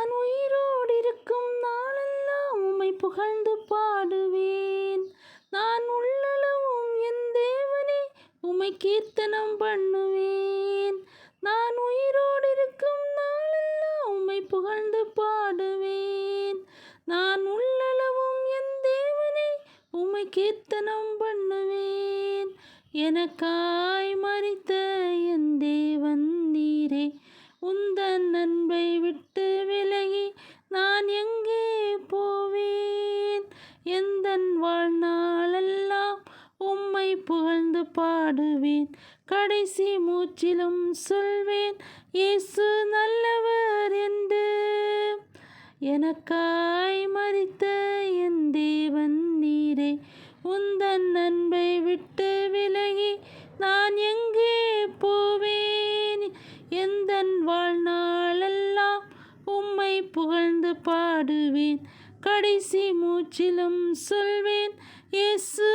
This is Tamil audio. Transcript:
நான் உயிரோடு இருக்கும் நாளெல்லாம் உம்மை புகழ்ந்து பாடுவேன். நான் உள்ளளவும் என் தேவனே உம்மை கீர்த்தனம் பண்ணுவேன். நான் உயிரோடு இருக்கும் நாளெல்லாம் உம்மை புகழ்ந்து பாடுவேன். நான் உள்ளளவும் என் தேவனே உம்மை கீர்த்தனம் பண்ணுவேன். எனக்காய் மரித்த என் தேவன் நீரே, உந்தன் அன்பை விட்டு விலகி நான் எங்கே போவேன்? எந்தன் வாழ்நாளெல்லாம் உம்மை புகழ்ந்து பாடுவேன். கடைசி மூச்சிலும் சொல்வேன் இயேசு நல்லவர் என்று. எனக்காய் மரித்த என் தேவன் நீரே, உந்தன் அன்பை விட்டு விலகி நான் எங்கே போவேன்? எந்தன் வாழ்நாளெல்லாம் உம்மை புகழ்ந்து பாடுவேன். கடைசி மூச்சிலும் சொல்வேன் இயேசு